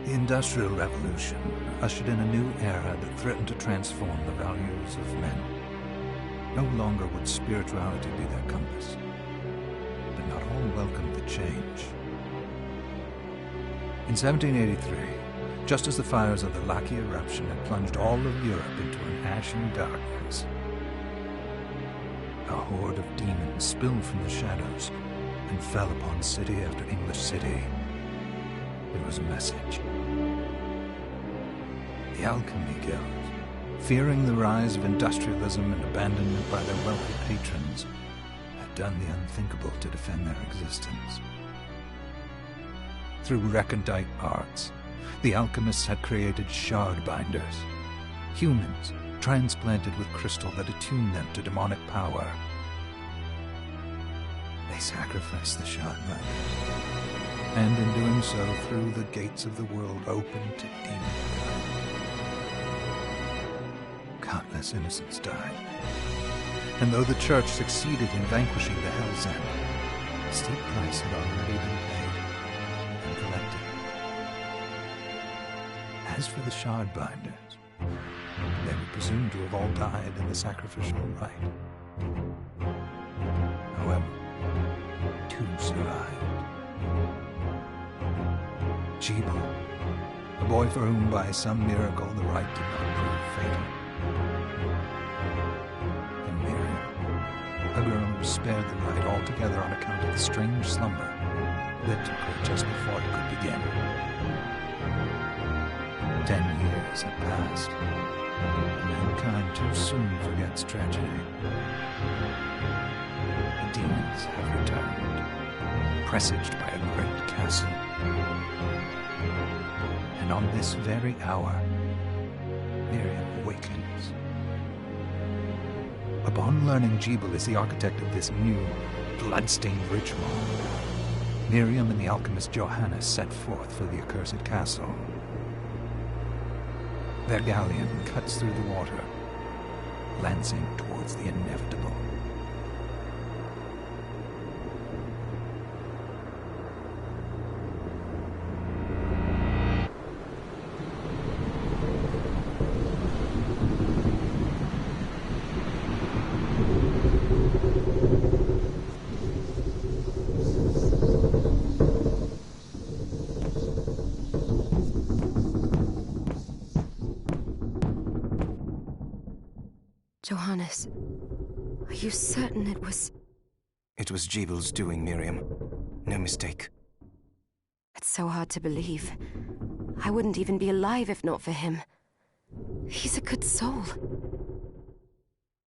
The Industrial Revolution ushered in a new era that threatened to transform the values of men. No longer would spirituality be their compass, but not all welcomed the change. In 1783, just as the fires of the Laki eruption had plunged all of Europe into an ashen darkness, a horde of demons spilled from the shadows and fell upon city after English city. It was a message. The Alchemy Guild, fearing the rise of industrialism and abandonment by their wealthy patrons, had done the unthinkable to defend their existence. Through recondite arts, the alchemists had created shardbinders, humans transplanted with crystal that attuned them to demonic power. They sacrificed the shardbinders, and in doing so threw the gates of the world open to demonkind. Countless innocents died, and though the Church succeeded in vanquishing the Hell's End, a steep price had already been paid and collected. As for the shardbinders, they were presumed to have all died in the sacrificial rite. However, two survived. Jebel, a boy for whom by some miracle the rite did not prove fatal. And Miriam, a girl who was spared the rite altogether on account of the strange slumber that took her just before it could begin. 10 years had passed, and mankind too soon forgets tragedy. The demons have returned, presaged by a great castle. And on this very hour, Miriam awakens. Upon learning Jebel is the architect of this new, bloodstained ritual, Miriam and the alchemist Johannes set forth for the accursed castle. Their galleon cuts through the water, lancing towards the inevitable. Johannes, are you certain it was... It was Jebel's doing, Miriam. No mistake. It's so hard to believe. I wouldn't even be alive if not for him. He's a good soul.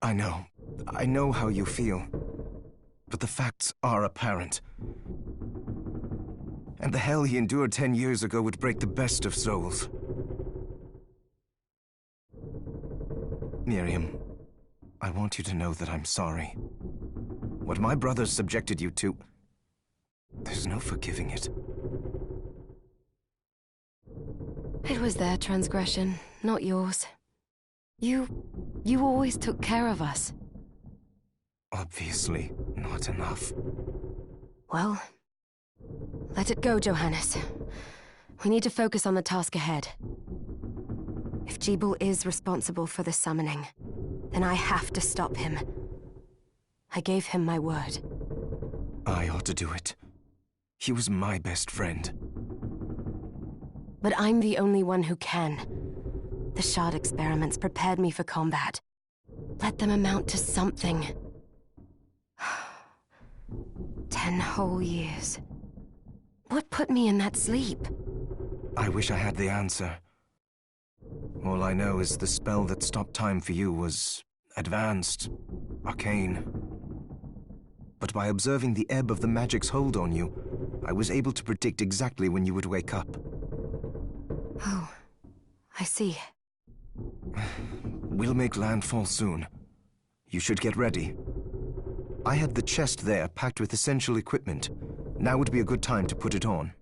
I know. I know how you feel. But the facts are apparent. And the hell he endured 10 years ago would break the best of souls. Miriam, I want you to know that I'm sorry. What my brothers subjected you to, there's no forgiving it. It was their transgression, not yours. You always took care of us. Obviously, not enough. Well, let it go, Johannes. We need to focus on the task ahead. If Jebel is responsible for the summoning, then I have to stop him. I gave him my word. I ought to do it. He was my best friend. But I'm the only one who can. The shard experiments prepared me for combat. Let them amount to something. 10 whole years. What put me in that sleep? I wish I had the answer. All I know is the spell that stopped time for you was advanced, arcane. But by observing the ebb of the magic's hold on you, I was able to predict exactly when you would wake up. Oh, I see. We'll make landfall soon. You should get ready. I had the chest there packed with essential equipment. Now would be a good time to put it on.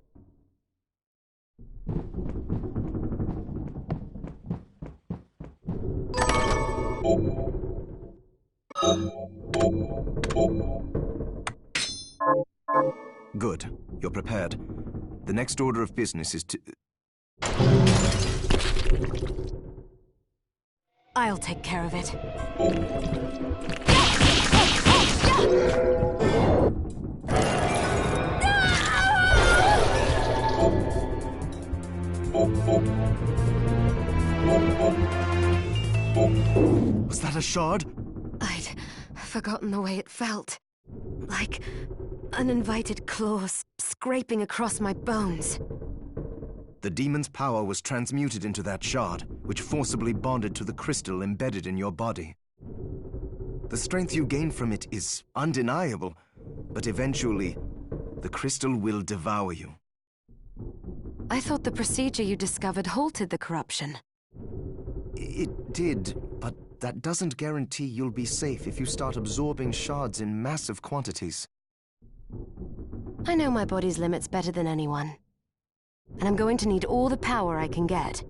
Good. You're prepared. The next order of business is to... I'll take care of it. Was that a shard? I'd forgotten the way it felt. Like uninvited claws scraping across my bones. The demon's power was transmuted into that shard, which forcibly bonded to the crystal embedded in your body. The strength you gain from it is undeniable, but eventually, the crystal will devour you. I thought the procedure you discovered halted the corruption. It did, but that doesn't guarantee you'll be safe if you start absorbing shards in massive quantities. I know my body's limits better than anyone. And I'm going to need all the power I can get.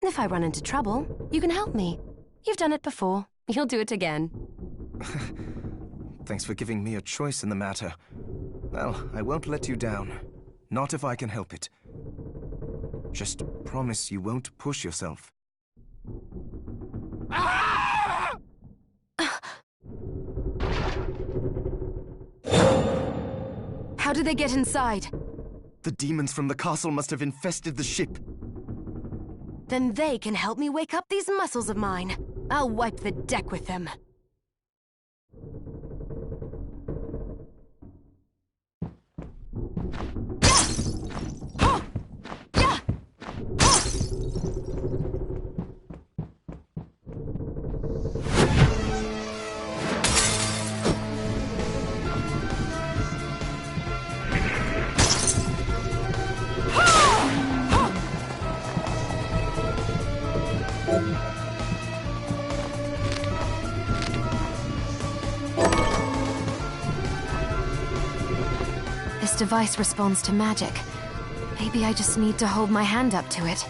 If I run into trouble, you can help me. You've done it before. You'll do it again. Thanks for giving me a choice in the matter. Well, I won't let you down. Not if I can help it. Just promise you won't push yourself. How did they get inside? The demons from the castle must have infested the ship. Then they can help me wake up these muscles of mine. I'll wipe the deck with them. This device responds to magic. Maybe I just need to hold my hand up to it.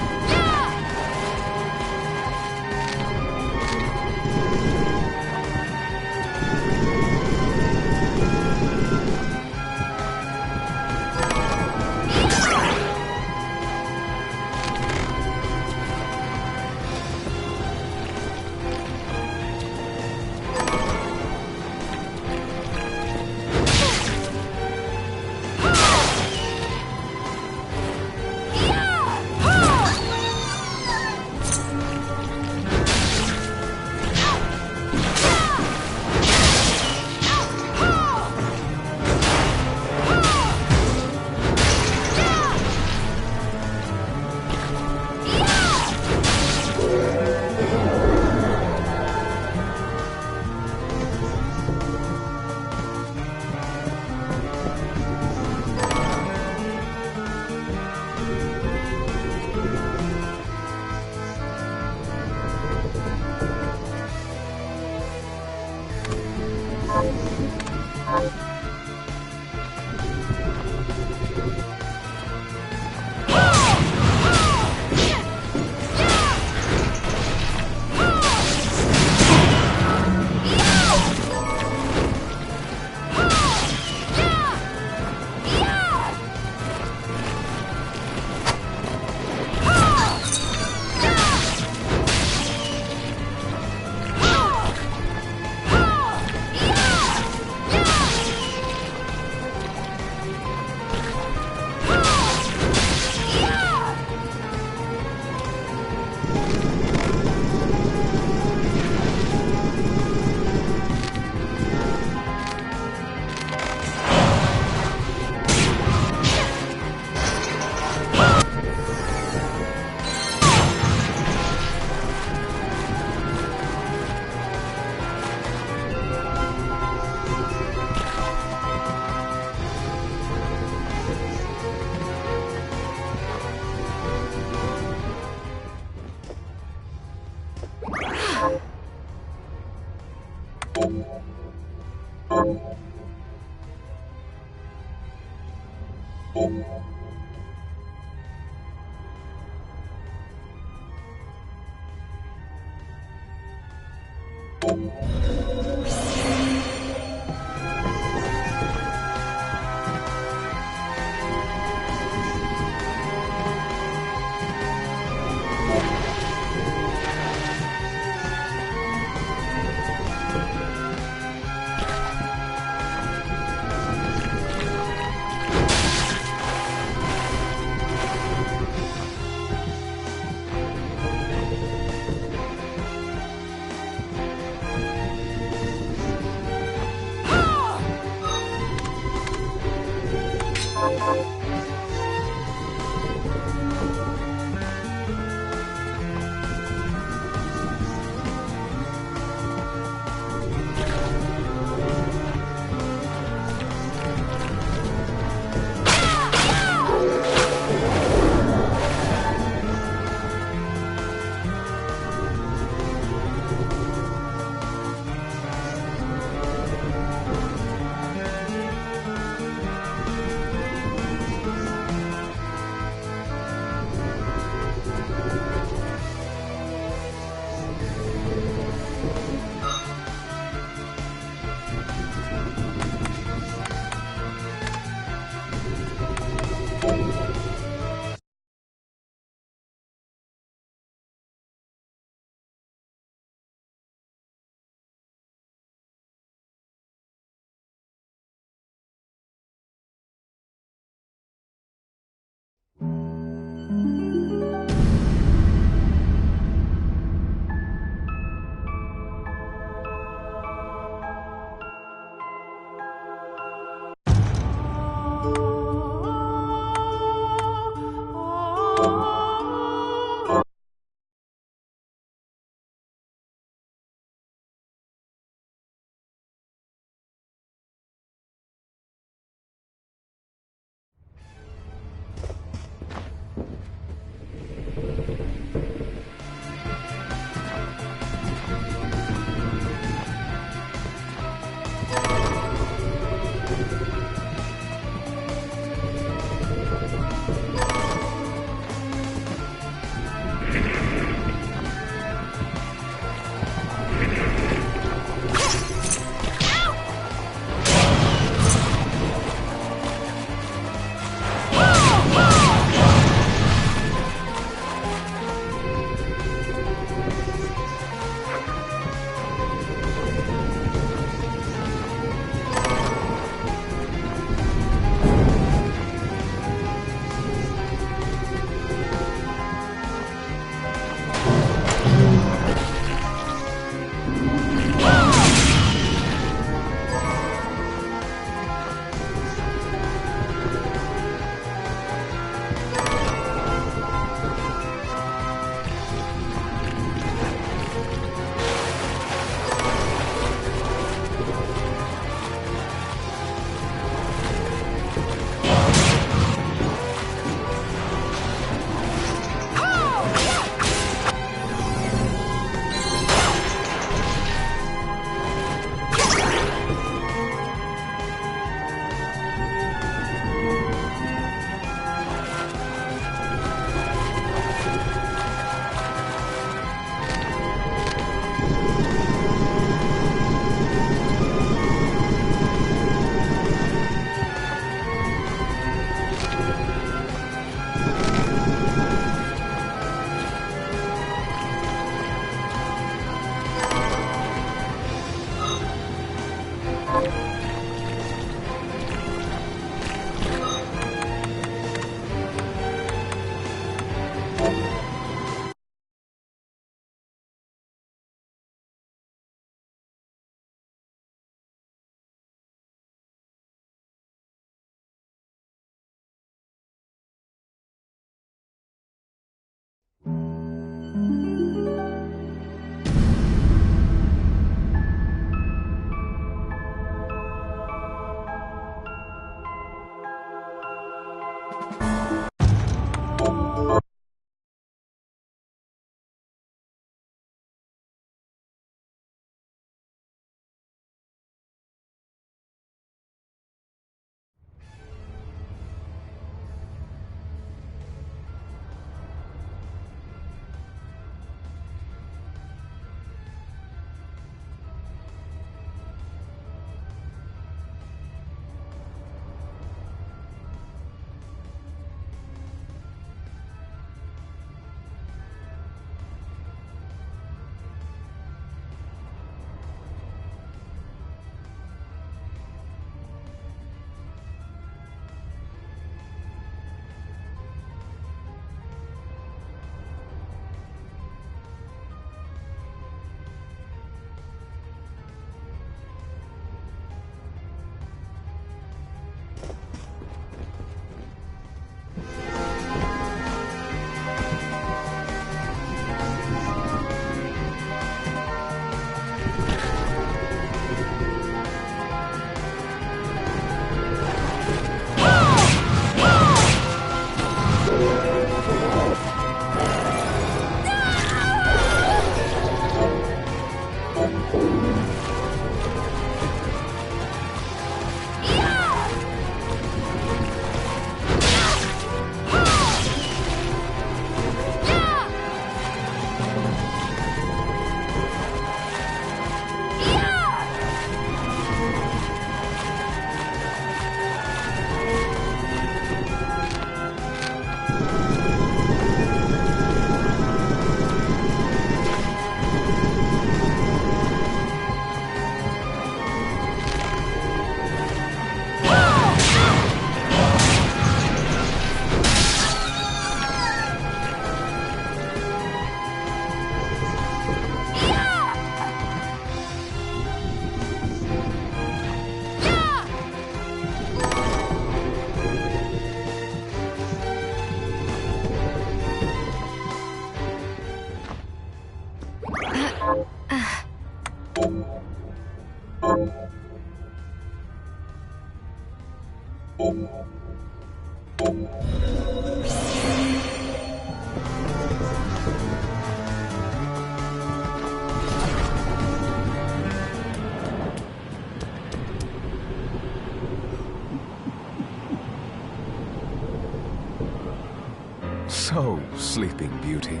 So, Sleeping Beauty,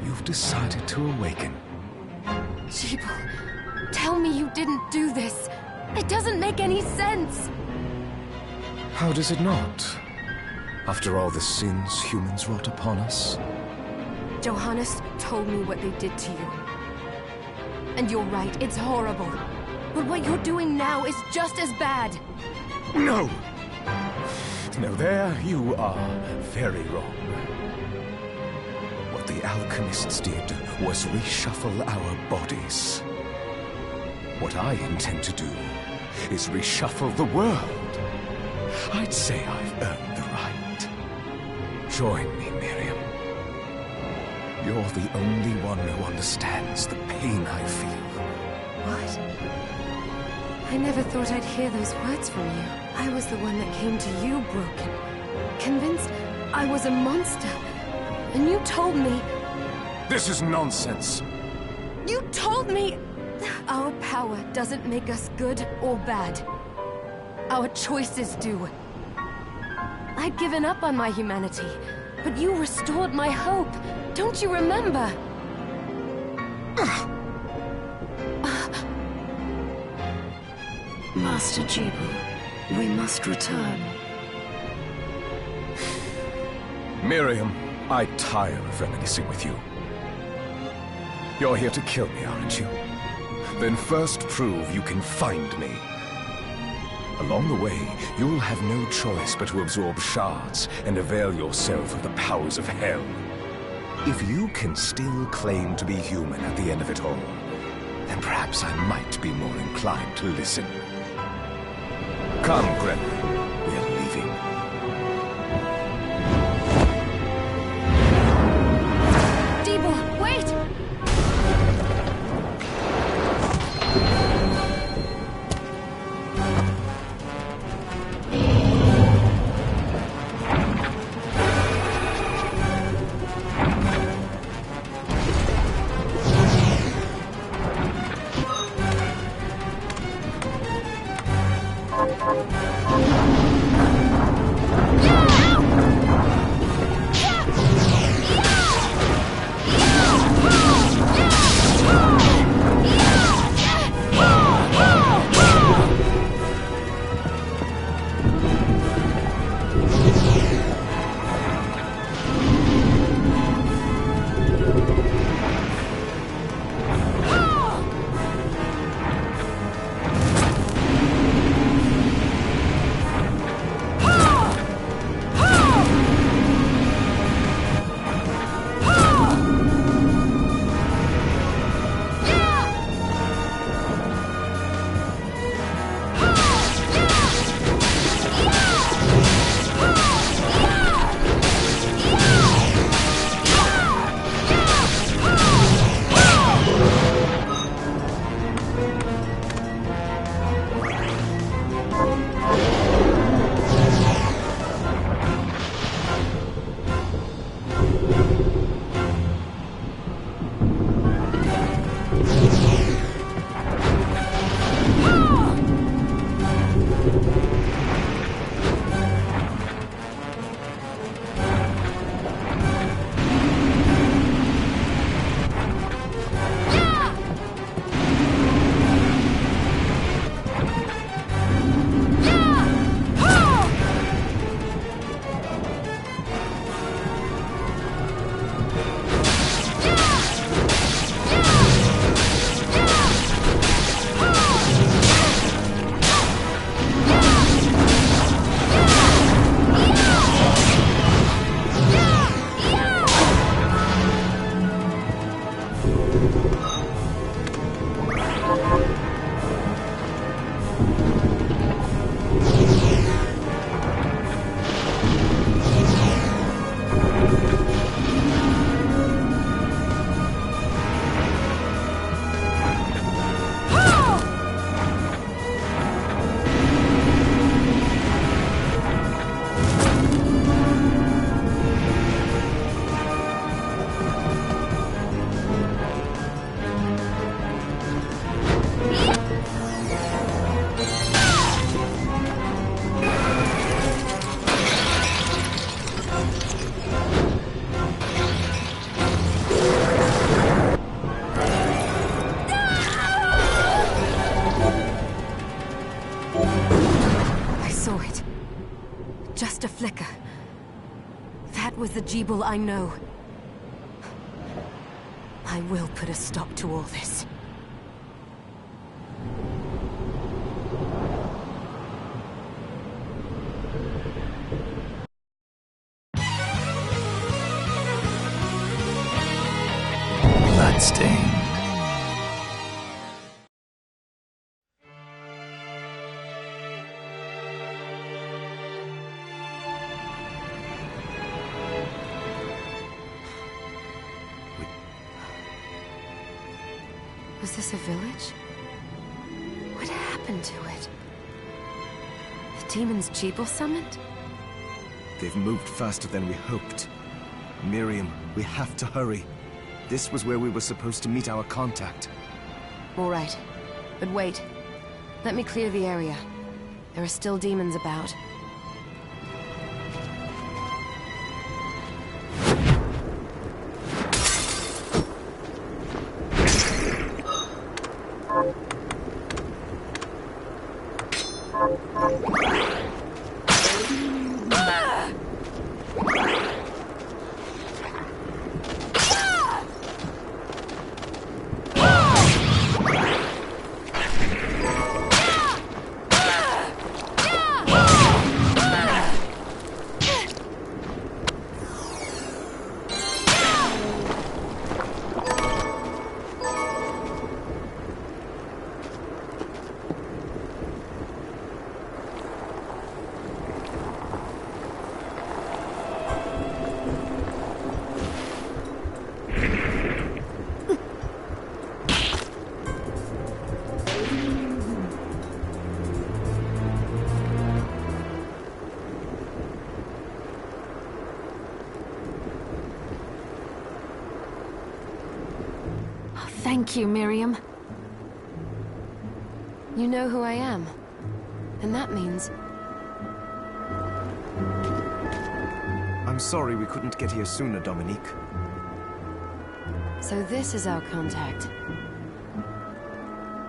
you've decided to awaken. Jibal, tell me you didn't do this. It doesn't make any sense. How does it not? After all the sins humans wrought upon us? Johannes told me what they did to you. And you're right, it's horrible. But what you're doing now is just as bad. No! No, there you are very wrong. What the alchemists did was reshuffle our bodies. What I intend to do is reshuffle the world. I'd say I've earned the right. Join me, Miriam. You're the only one who understands the pain I feel. What? I never thought I'd hear those words from you. I was the one that came to you broken, convinced I was a monster. And you told me... This is nonsense. You told me... Our power doesn't make us good or bad. Our choices do. I'd given up on my humanity, but you restored my hope. Don't you remember? Master Jibal, we must return. Miriam, I tire of reminiscing with you. You're here to kill me, aren't you? Then first prove you can find me. Along the way, you'll have no choice but to absorb shards and avail yourself of the powers of hell. If you can still claim to be human at the end of it all, then perhaps I might be more inclined to listen. Come, Gremlin. We are leaving. Jibal, wait! was the Jeeble I know. I will put a stop to all this. Bloodstained. Was this a village? What happened to it? The demons Jeeble summoned? They've moved faster than we hoped. Miriam, we have to hurry. This was where we were supposed to meet our contact. All right. But wait. Let me clear the area. There are still demons about. Thank you, Miriam. You know who I am. And that means... I'm sorry we couldn't get here sooner, Dominique. So this is our contact.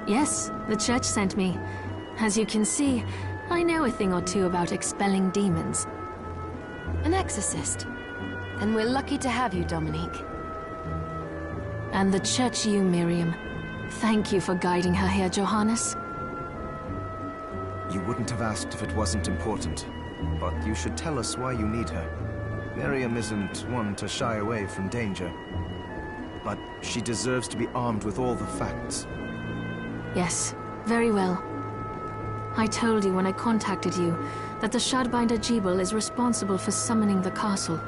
Yes, the church sent me. As you can see, I know a thing or two about expelling demons. An exorcist. And we're lucky to have you, Dominique. And the church you, Miriam. Thank you for guiding her here, Johannes. You wouldn't have asked if it wasn't important, but you should tell us why you need her. Miriam isn't one to shy away from danger, but she deserves to be armed with all the facts. Yes, very well. I told you when I contacted you that the Shardbinder Jeeble is responsible for summoning the castle.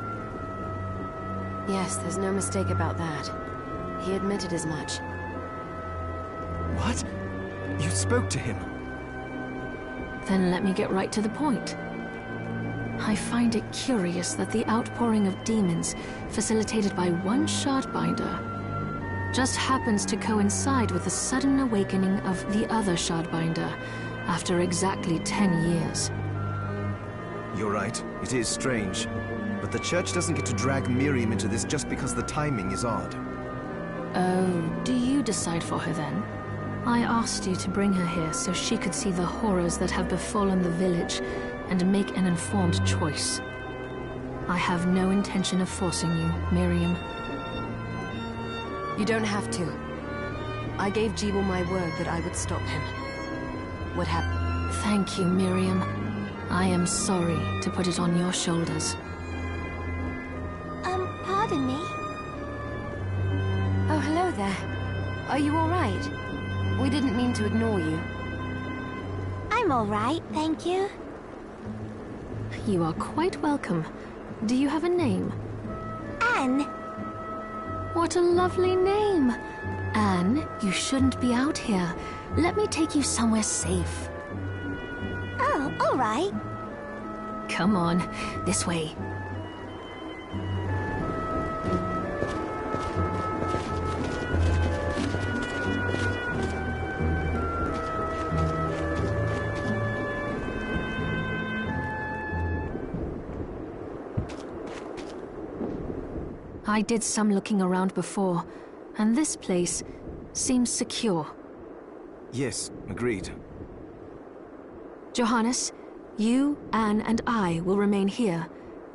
Yes, there's no mistake about that. He admitted as much. What? You spoke to him? Then let me get right to the point. I find it curious that the outpouring of demons, facilitated by one Shardbinder, just happens to coincide with the sudden awakening of the other Shardbinder after exactly 10 years. You're right, it is strange. But the church doesn't get to drag Miriam into this just because the timing is odd. Oh, do you decide for her then? I asked you to bring her here so she could see the horrors that have befallen the village and make an informed choice. I have no intention of forcing you, Miriam. You don't have to. I gave Jeeble my word that I would stop him. What happened? Thank you, Miriam. I am sorry to put it on your shoulders. Pardon me? Oh, hello there. Are you all right? We didn't mean to ignore you. I'm all right, thank you. You are quite welcome. Do you have a name? Anne. What a lovely name! Anne, you shouldn't be out here. Let me take you somewhere safe. Oh, all right. Come on, this way. I did some looking around before, and this place seems secure. Yes, agreed. Johannes, you, Anne, and I will remain here.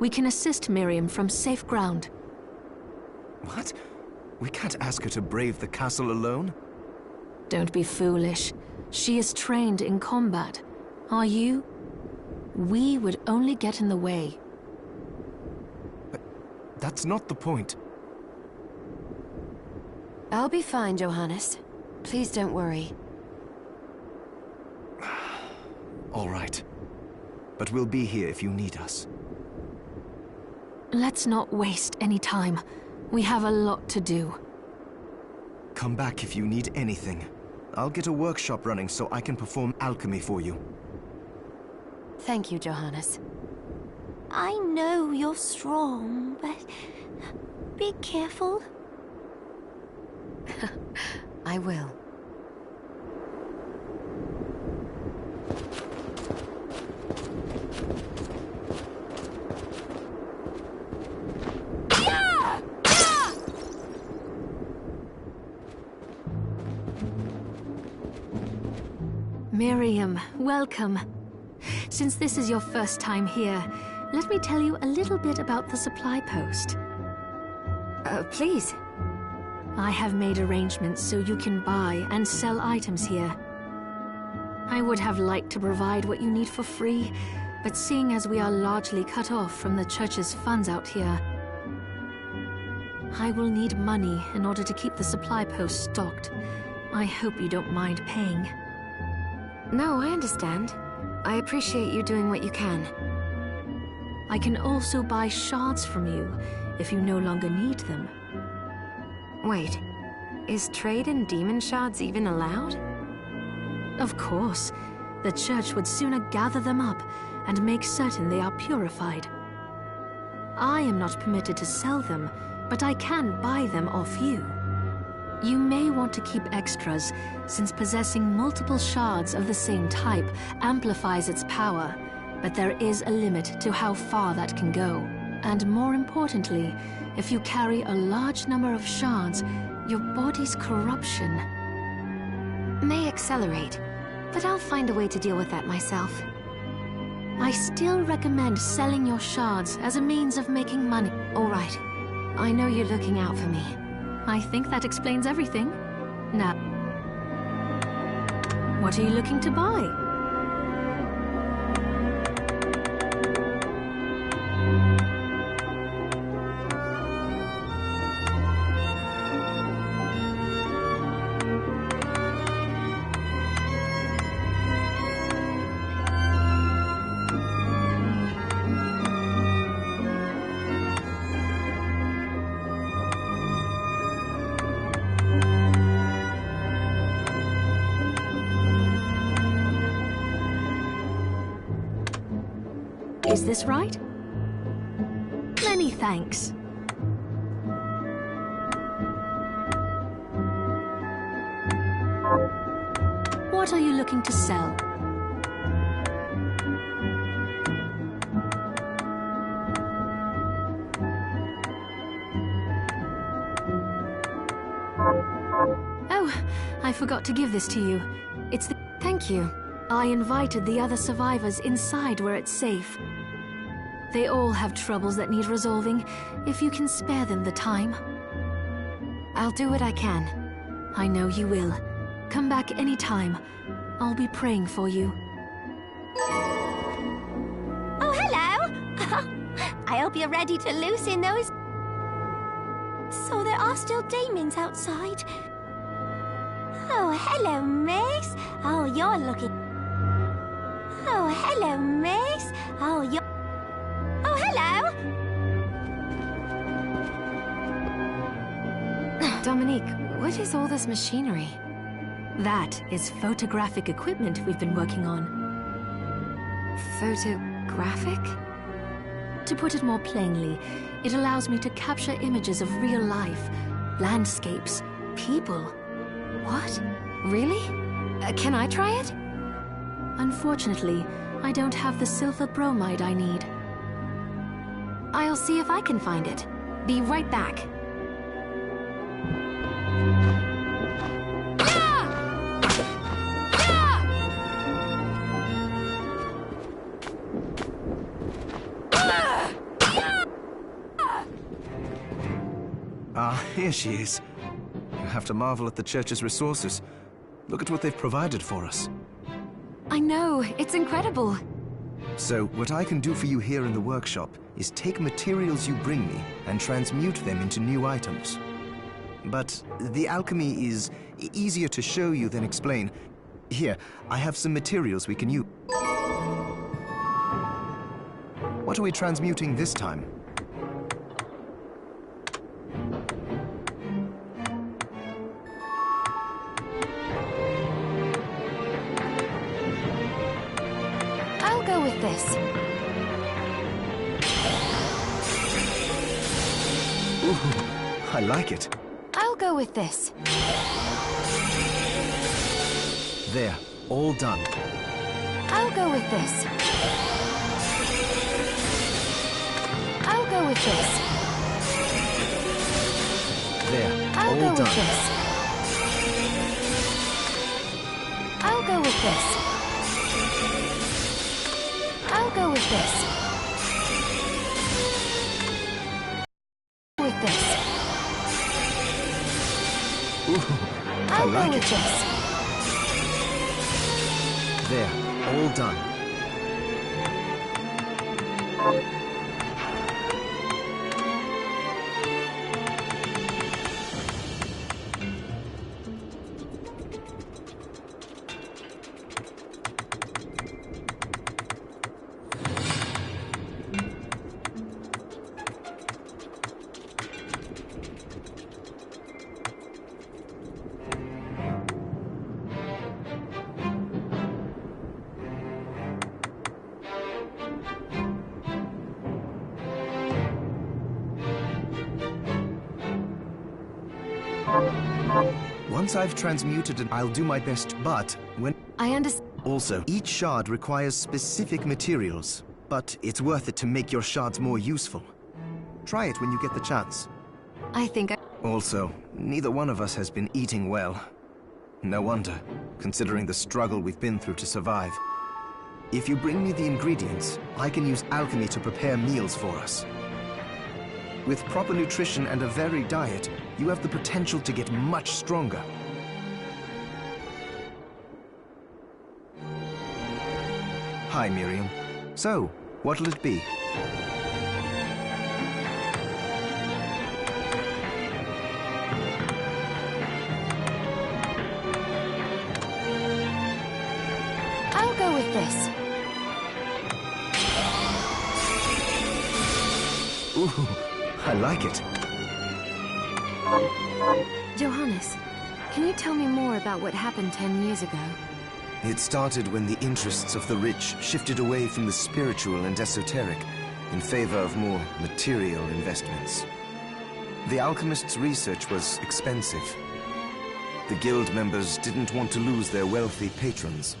We can assist Miriam from safe ground. What? We can't ask her to brave the castle alone? Don't be foolish. She is trained in combat. Are you? We would only get in the way. But that's not the point. I'll be fine, Johannes. Please don't worry. All right. But we'll be here if you need us. Let's not waste any time. We have a lot to do. Come back if you need anything. I'll get a workshop running so I can perform alchemy for you. Thank you, Johannes. I know you're strong, but be careful. I will. Miriam, welcome. Since this is your first time here, let me tell you a little bit about the supply post. Please. I have made arrangements so you can buy and sell items here. I would have liked to provide what you need for free, but seeing as we are largely cut off from the church's funds out here, I will need money in order to keep the supply post stocked. I hope you don't mind paying. No, I understand. I appreciate you doing what you can. I can also buy shards from you if you no longer need them. Wait, is trade in demon shards even allowed? Of course. The church would sooner gather them up and make certain they are purified. I am not permitted to sell them, but I can buy them off you. You may want to keep extras, since possessing multiple shards of the same type amplifies its power, but there is a limit to how far that can go. And more importantly, if you carry a large number of shards, your body's corruption may accelerate, but I'll find a way to deal with that myself. I still recommend selling your shards as a means of making money. All right. I know you're looking out for me. I think that explains everything. Now, what are you looking to buy? Is this right? Many thanks. What are you looking to sell? Oh, I forgot to give this to you. It's the... Thank you. I invited the other survivors inside where it's safe. They all have troubles that need resolving, if you can spare them the time. I'll do what I can. I know you will. Come back anytime. I'll be praying for you. Oh, hello! I hope you're ready to loosen those... So there are still demons outside. Oh, hello, miss. Oh, you're looking... Oh, hello, miss. Oh, you're... Oh, hello! Dominique, what is all this machinery? That is photographic equipment we've been working on. Photographic? To put it more plainly, it allows me to capture images of real life, landscapes, people. What? Really? Can I try it? Unfortunately, I don't have the silver bromide I need. I'll see if I can find it. Be right back. here she is. You have to marvel at the church's resources. Look at what they've provided for us. I know, it's incredible. So, what I can do for you here in the workshop is take materials you bring me and transmute them into new items. But the alchemy is easier to show you than explain. Here, I have some materials we can use. What are we transmuting this time? I'll go with this. Ooh, I like it. I'll go with this. There, all done. I'll go with this. I'll go with this. There, I'll all go done. with this. I'll go with this. I'll go with this. With this. Ooh, I I'll like go it. with this. There, all done. Once I've transmuted it, I'll do my best, but when... I understand. Also, each shard requires specific materials, but it's worth it to make your shards more useful. Try it when you get the chance. I think I... Also, neither one of us has been eating well. No wonder, considering the struggle we've been through to survive. If you bring me the ingredients, I can use alchemy to prepare meals for us. With proper nutrition and a varied diet, you have the potential to get much stronger. Hi, Miriam. So, what'll it be? I'll go with this. Ooh, I like it. Johannes, can you tell me more about what happened 10 years ago? It started when the interests of the rich shifted away from the spiritual and esoteric in favor of more material investments. The alchemists' research was expensive. The guild members didn't want to lose their wealthy patrons.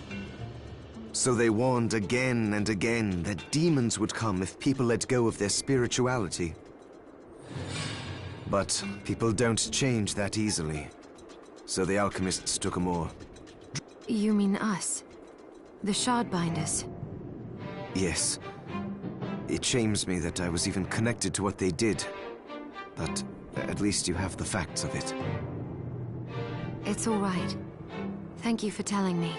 So they warned again and again that demons would come if people let go of their spirituality. But people don't change that easily. So the alchemists took a more... You mean us? The Shardbinders? Yes. It shames me that I was even connected to what they did. But at least you have the facts of it. It's all right. Thank you for telling me.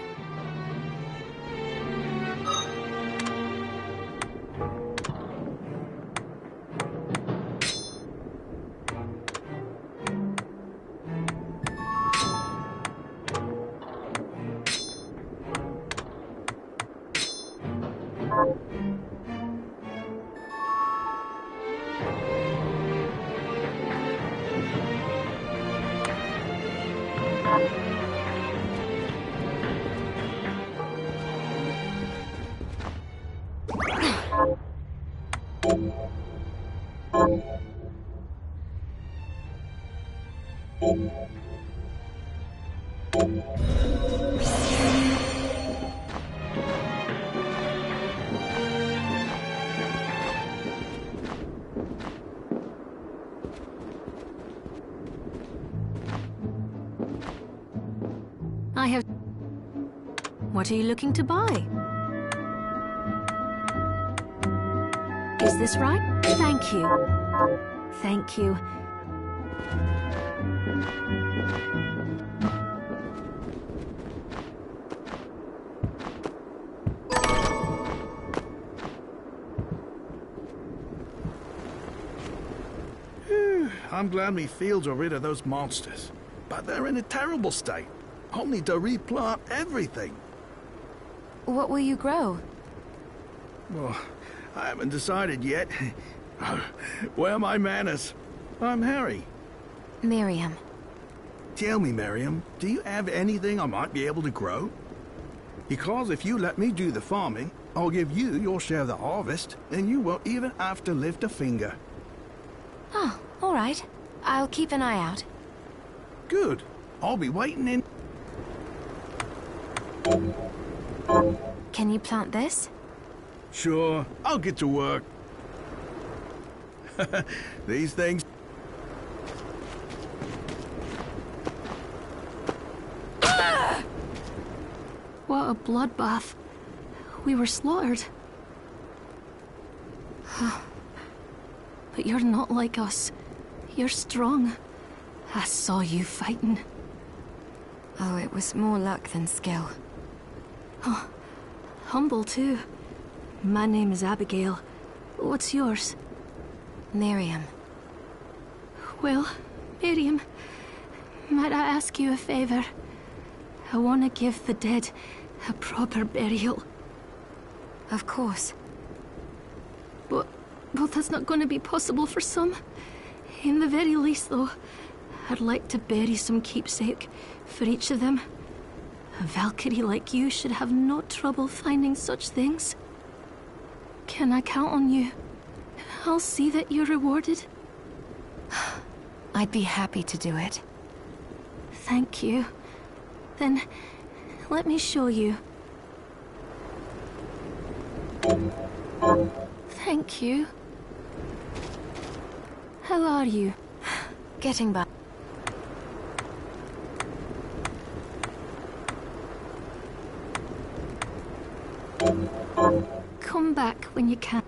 I have... What are you looking to buy? Is this right? Thank you. Thank you. I'm glad me fields are rid of those monsters. But they're in a terrible state. I'll need to replant everything. What will you grow? Well, I haven't decided yet. Where are my manners? I'm Harry. Miriam. Tell me, Miriam, do you have anything I might be able to grow? Because if you let me do the farming, I'll give you your share of the harvest, and you won't even have to lift a finger. Oh, all right. I'll keep an eye out. Good. I'll be waiting in... Can you plant this? Sure, I'll get to work. These things... What a bloodbath. We were slaughtered. But you're not like us. You're strong. I saw you fighting. Oh, it was more luck than skill. Oh, humble too. My name is Abigail. What's yours? Miriam. Well, Miriam, might I ask you a favor? I want to give the dead a proper burial. Of course. But that's not going to be possible for some. In the very least, though, I'd like to bury some keepsake for each of them. A Valkyrie like you should have no trouble finding such things. Can I count on you? I'll see that you're rewarded. I'd be happy to do it. Thank you. Then, let me show you. Thank you. How are you? Getting by. Come back when you can.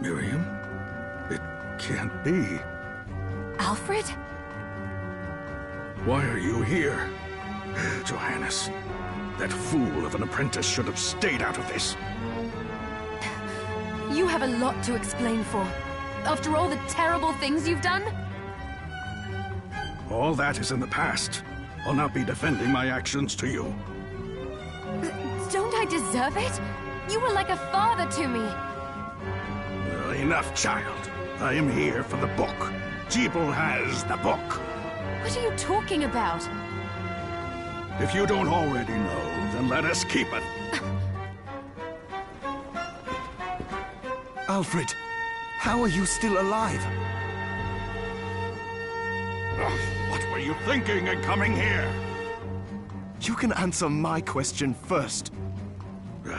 Miriam? It can't be. Alfred? Why are you here? Johannes, that fool of an apprentice should have stayed out of this. You have a lot to explain for. After all the terrible things you've done? All that is in the past. I'll not be defending my actions to you. Don't I deserve it? You were like a father to me. Enough, child. I am here for the book. Jeeble has the book. What are you talking about? If you don't already know, then let us keep it. Alfred, how are you still alive? What were you thinking in coming here? You can answer my question first.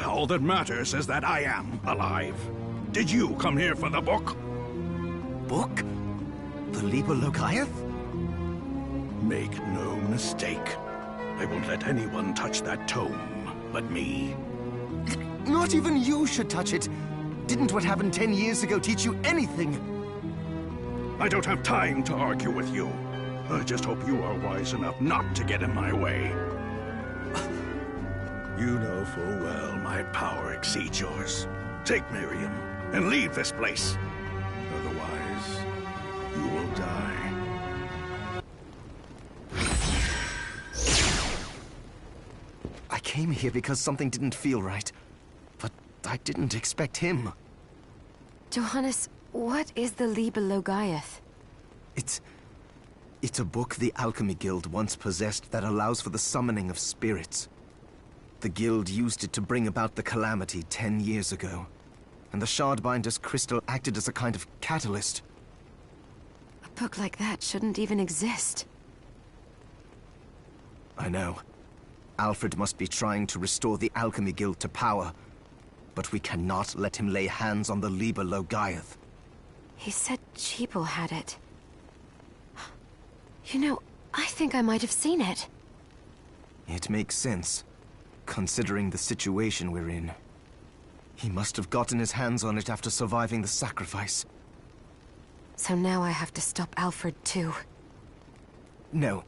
All that matters is that I am alive. Did you come here for the book? Book? The Liber Logaeth? Make no mistake. I won't let anyone touch that tome but me. Not even you should touch it. Didn't what happened 10 years ago teach you anything? I don't have time to argue with you. I just hope you are wise enough not to get in my way. You know full well my power exceeds yours. Take Miriam and leave this place. Otherwise, you will die. I came here because something didn't feel right. But I didn't expect him. Johannes, what is the Liber Logaeth? It's a book the Alchemy Guild once possessed that allows for the summoning of spirits. The Guild used it to bring about the calamity 10 years ago. And the Shardbinder's crystal acted as a kind of catalyst. A book like that shouldn't even exist. I know. Alfred must be trying to restore the Alchemy Guild to power. But we cannot let him lay hands on the Liber Logaeth. He said Jeeble had it. You know, I think I might have seen it. It makes sense, considering the situation we're in. He must have gotten his hands on it after surviving the sacrifice. So now I have to stop Alfred too. No,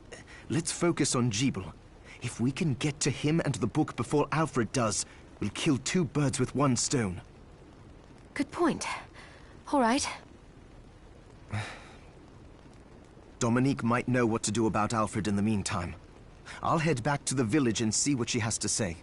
let's focus on Jeeble. If we can get to him and the book before Alfred does, we'll kill 2 birds with 1 stone. Good point. All right. Dominique might know what to do about Alfred in the meantime. I'll head back to the village and see what she has to say.